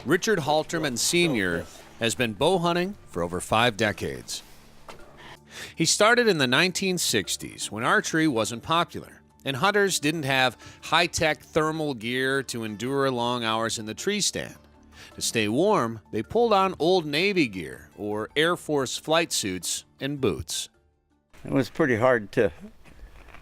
Richard Halterman Sr. has been bow hunting for over 5 decades. He started in the 1960s when archery wasn't popular, and hunters didn't have high-tech thermal gear to endure long hours in the tree stand. To stay warm, they pulled on old Navy gear or Air Force flight suits and boots. It was pretty hard to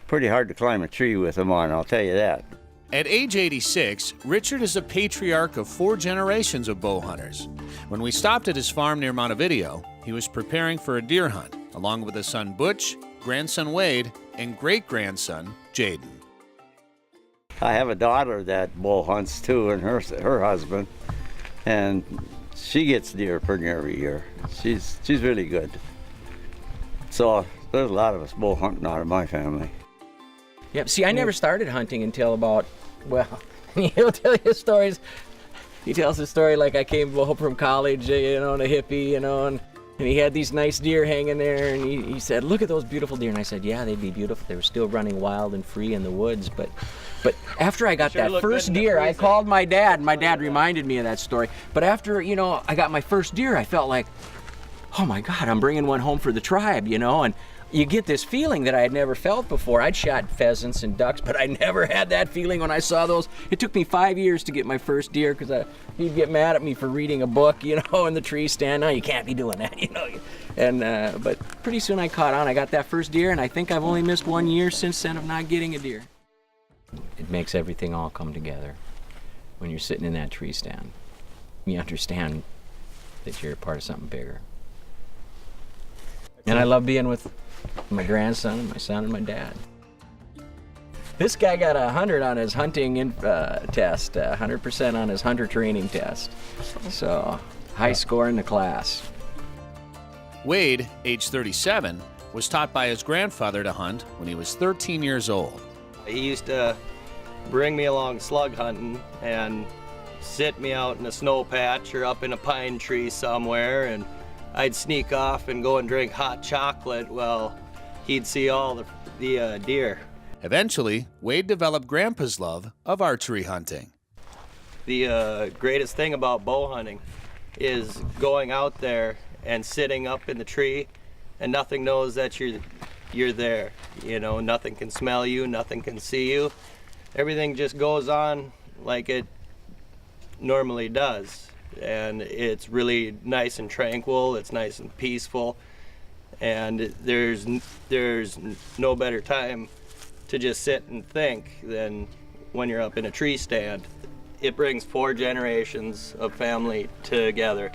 climb a tree with them on, I'll tell you that. At age 86, Richard is a patriarch of 4 generations of bow hunters. When we stopped at his farm near Montevideo, he was preparing for a deer hunt, along with his son Butch, grandson Wade, and great-grandson Jaden. I have a daughter that bow hunts too, and her husband, and she gets deer pretty near every year. She's really good. So there's a lot of us bow hunting out of my family. Yep. See, I never started hunting until about, well, he'll tell you stories. He tells a story like I came home from college, and a hippie, and he had these nice deer hanging there, and he said, "Look at those beautiful deer." And I said, "Yeah, they'd be beautiful. They were still running wild and free in the woods." But after I got that first deer, I called my dad, and my dad reminded me of that story. But after, I got my first deer, I felt like, oh my God, I'm bringing one home for the tribe, and you get this feeling that I had never felt before. I'd shot pheasants and ducks, but I never had that feeling when I saw those. It took me 5 years to get my first deer because he'd get mad at me for reading a book, in the tree stand. No, you can't be doing that, And but pretty soon I caught on. I got that first deer, and I think I've only missed 1 year since then of not getting a deer. It makes everything all come together when you're sitting in that tree stand. You understand that you're a part of something bigger. And I love being with my grandson, my son, and my dad. This guy got 100 on his hunting test, 100% on his hunter training test. So, high score in the class. Wade, age 37, was taught by his grandfather to hunt when he was 13 years old. He used to bring me along slug hunting and sit me out in a snow patch or up in a pine tree somewhere, and I'd sneak off and go and drink hot chocolate while he'd see all the deer. Eventually, Wade developed Grandpa's love of archery hunting. The greatest thing about bow hunting is going out there and sitting up in the tree, and nothing knows that you're there. Nothing can smell you, nothing can see you. Everything just goes on like it normally does. And it's really nice and tranquil, it's nice and peaceful, and there's no better time to just sit and think than when you're up in a tree stand. It brings 4 generations of family together,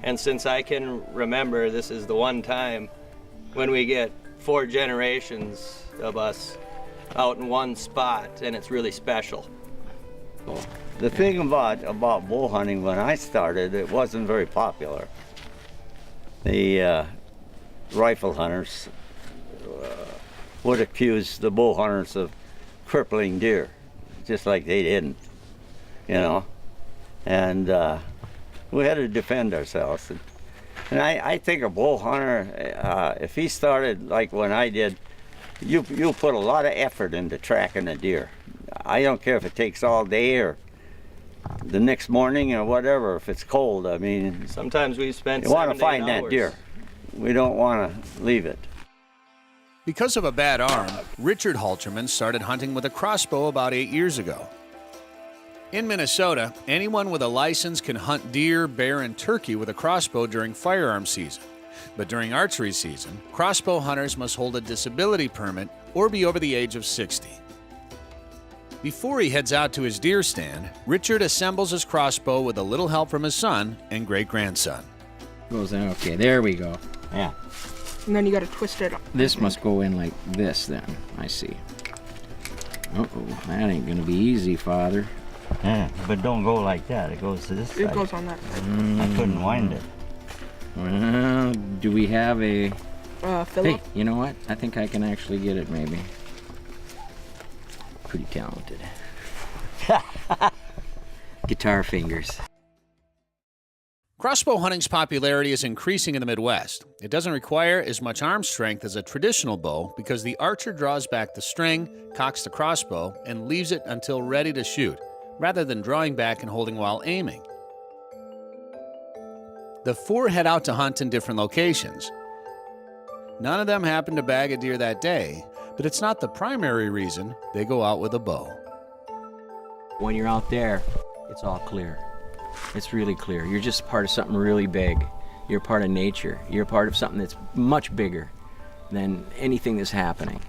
and since I can remember, this is the one time when we get 4 generations of us out in one spot, and it's really special. The thing about bow hunting, when I started, it wasn't very popular. The rifle hunters would accuse the bow hunters of crippling deer, just like they didn't, And we had to defend ourselves. And I think a bow hunter, if he started like when I did, you put a lot of effort into tracking a deer. I don't care if it takes all day or the next morning or whatever, if it's cold. I mean, sometimes we spend you want to find that deer. We don't want to leave it. Because of a bad arm, Richard Halterman started hunting with a crossbow about 8 years ago. In Minnesota, anyone with a license can hunt deer, bear, and turkey with a crossbow during firearm season. But during archery season, crossbow hunters must hold a disability permit or be over the age of 60. Before he heads out to his deer stand, Richard assembles his crossbow with a little help from his son and great-grandson. Goes in, okay, there we go. Yeah. And then you got to twist it up. This must go in like this then, I see. Uh-oh, that ain't gonna be easy, Father. Yeah, but don't go like that. It goes to this side. It goes on that side. I couldn't wind it. Well, do we have a... Fill Hey, up. you know what? I think I can actually get it, maybe. Pretty talented. Guitar fingers. Crossbow hunting's popularity is increasing in the Midwest. It doesn't require as much arm strength as a traditional bow because the archer draws back the string, cocks the crossbow, and leaves it until ready to shoot, rather than drawing back and holding while aiming. The four head out to hunt in different locations. None of them happen to bag a deer that day, but it's not the primary reason they go out with a bow. When you're out there, it's all clear. It's really clear. You're just part of something really big. You're part of nature. You're part of something that's much bigger than anything that's happening.